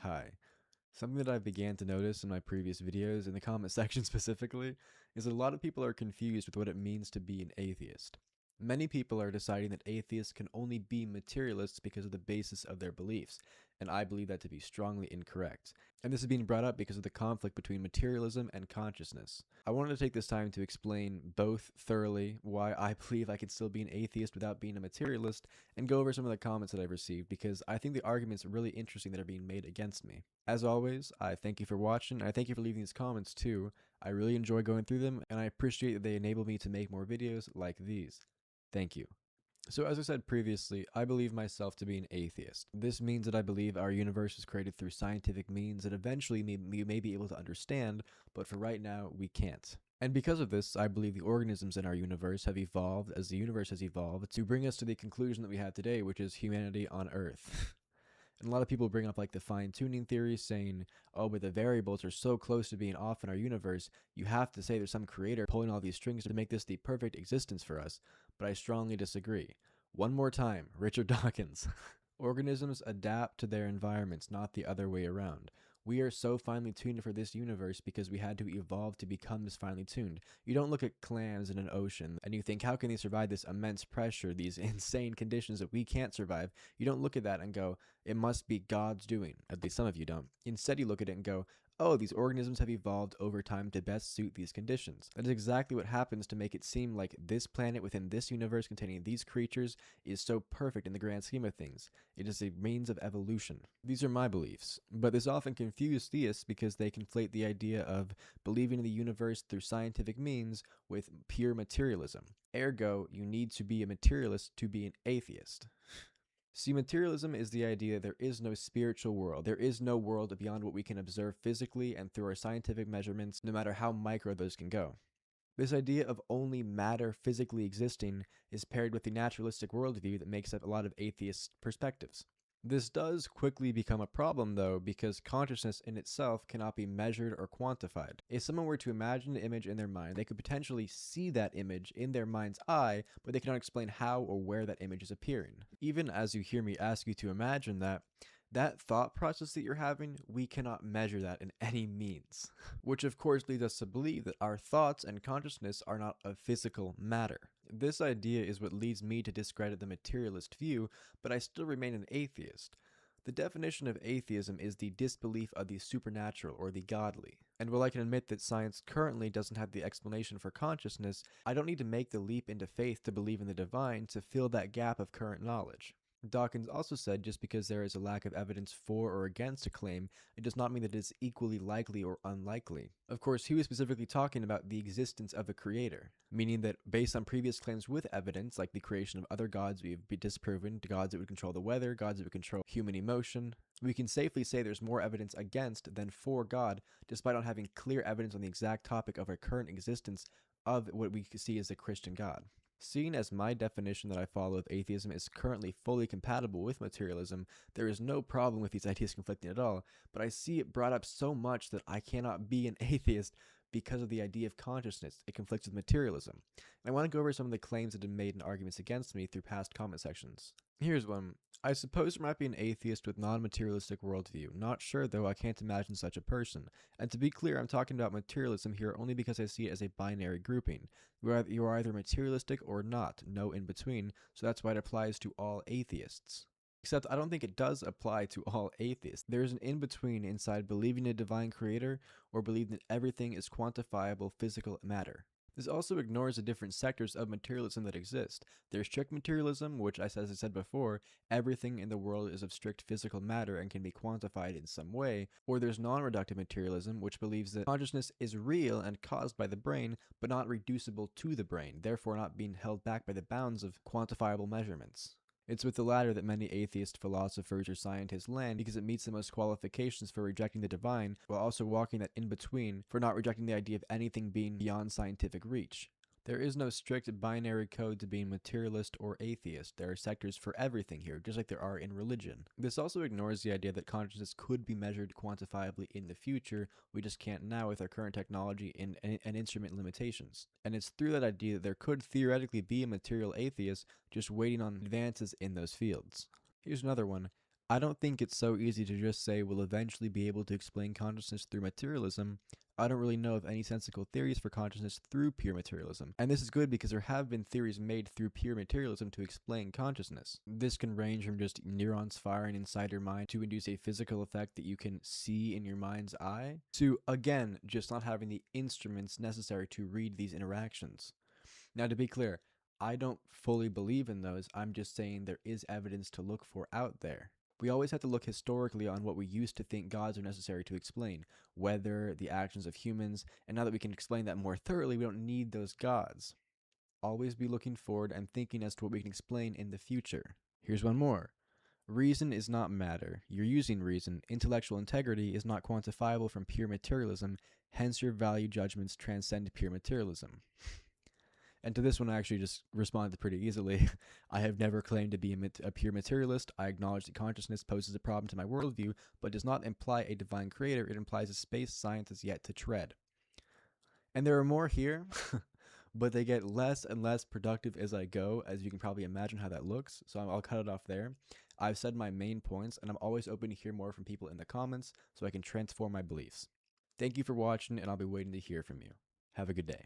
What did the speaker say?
Hi. Something that I began to notice in my previous videos, in the comment section specifically, is that a lot of people are confused with what it means to be an atheist. Many people are deciding that atheists can only be materialists because of the basis of their beliefs, and I believe that to be strongly incorrect. And this is being brought up because of the conflict between materialism and consciousness. I wanted to take this time to explain both thoroughly why I believe I can still be an atheist without being a materialist, and go over some of the comments that I've received because I think the arguments are really interesting that are being made against me. As always, I thank you for watching, and I thank you for leaving these comments too. I really enjoy going through them, and I appreciate that they enable me to make more videos like these. Thank you. So as I said previously, I believe myself to be an atheist. This means that I believe our universe was created through scientific means that eventually we may be able to understand, but for right now, we can't. And because of this, I believe the organisms in our universe have evolved as the universe has evolved to bring us to the conclusion that we have today, which is humanity on Earth. And a lot of people bring up like the fine-tuning theory, saying, oh, but the variables are so close to being off in our universe, you have to say there's some creator pulling all these strings to make this the perfect existence for us. But I strongly disagree. One more time, Richard Dawkins. Organisms adapt to their environments, not the other way around. We are so finely tuned for this universe because we had to evolve to become this finely tuned. You don't look at clams in an ocean and you think, how can they survive this immense pressure, these insane conditions that we can't survive? You don't look at that and go, it must be God's doing. At least some of you don't. Instead, you look at it and go, oh, these organisms have evolved over time to best suit these conditions. That is exactly what happens to make it seem like this planet within this universe containing these creatures is so perfect in the grand scheme of things. It is a means of evolution. These are my beliefs, but this often confuses theists because they conflate the idea of believing in the universe through scientific means with pure materialism. Ergo, you need to be a materialist to be an atheist. See, materialism is the idea there is no spiritual world. There is no world beyond what we can observe physically and through our scientific measurements, no matter how micro those can go. This idea of only matter physically existing is paired with the naturalistic worldview that makes up a lot of atheist perspectives. This does quickly become a problem, though, because consciousness in itself cannot be measured or quantified. If someone were to imagine an image in their mind, they could potentially see that image in their mind's eye, but they cannot explain how or where that image is appearing. Even as you hear me ask you to imagine that thought process that you're having, we cannot measure that in any means. Which of course leads us to believe that our thoughts and consciousness are not of physical matter. This idea is what leads me to discredit the materialist view, but I still remain an atheist. The definition of atheism is the disbelief of the supernatural or the godly. And while I can admit that science currently doesn't have the explanation for consciousness, I don't need to make the leap into faith to believe in the divine to fill that gap of current knowledge. Dawkins also said just because there is a lack of evidence for or against a claim, it does not mean that it is equally likely or unlikely. Of course, he was specifically talking about the existence of a creator, meaning that based on previous claims with evidence, like the creation of other gods we have disproven, gods that would control the weather, gods that would control human emotion, we can safely say there's more evidence against than for God, despite not having clear evidence on the exact topic of our current existence of what we see as a Christian God. Seeing as my definition that I follow of atheism is currently fully compatible with materialism, there is no problem with these ideas conflicting at all, but I see it brought up so much that I cannot be an atheist because of the idea of consciousness. It conflicts with materialism. And I want to go over some of the claims that have been made and arguments against me through past comment sections. Here's one. I suppose there might be an atheist with non-materialistic worldview. Not sure though, I can't imagine such a person. And to be clear, I'm talking about materialism here only because I see it as a binary grouping. You are either materialistic or not, no in between, so that's why it applies to all atheists. Except I don't think it does apply to all atheists. There is an in-between inside believing in a divine creator or believing that everything is quantifiable physical matter. This also ignores the different sectors of materialism that exist. There's strict materialism, which, as I said before, everything in the world is of strict physical matter and can be quantified in some way, or there's non-reductive materialism, which believes that consciousness is real and caused by the brain, but not reducible to the brain, therefore not being held back by the bounds of quantifiable measurements. It's with the latter that many atheist philosophers or scientists land because it meets the most qualifications for rejecting the divine, while also walking that in-between for not rejecting the idea of anything being beyond scientific reach. There is no strict binary code to being materialist or atheist. There are sectors for everything here, just like there are in religion. This also ignores the idea that consciousness could be measured quantifiably in the future. We just can't now with our current technology and instrument limitations. And it's through that idea that there could theoretically be a material atheist just waiting on advances in those fields. Here's another one. I don't think it's so easy to just say we'll eventually be able to explain consciousness through materialism. I don't really know of any sensical theories for consciousness through pure materialism. And this is good because there have been theories made through pure materialism to explain consciousness. This can range from just neurons firing inside your mind to induce a physical effect that you can see in your mind's eye, to, again, just not having the instruments necessary to read these interactions. Now, to be clear, I don't fully believe in those. I'm just saying there is evidence to look for out there. We always have to look historically on what we used to think gods are necessary to explain, weather, the actions of humans, and now that we can explain that more thoroughly, we don't need those gods. Always be looking forward and thinking as to what we can explain in the future. Here's one more. Reason is not matter. You're using reason. Intellectual integrity is not quantifiable from pure materialism, hence your value judgments transcend pure materialism. And to this one, I actually just responded pretty easily. I have never claimed to be a pure materialist. I acknowledge that consciousness poses a problem to my worldview, but does not imply a divine creator. It implies a space science is yet to tread. And there are more here, but they get less and less productive as I go, as you can probably imagine how that looks. So I'll cut it off there. I've said my main points, and I'm always open to hear more from people in the comments so I can transform my beliefs. Thank you for watching, and I'll be waiting to hear from you. Have a good day.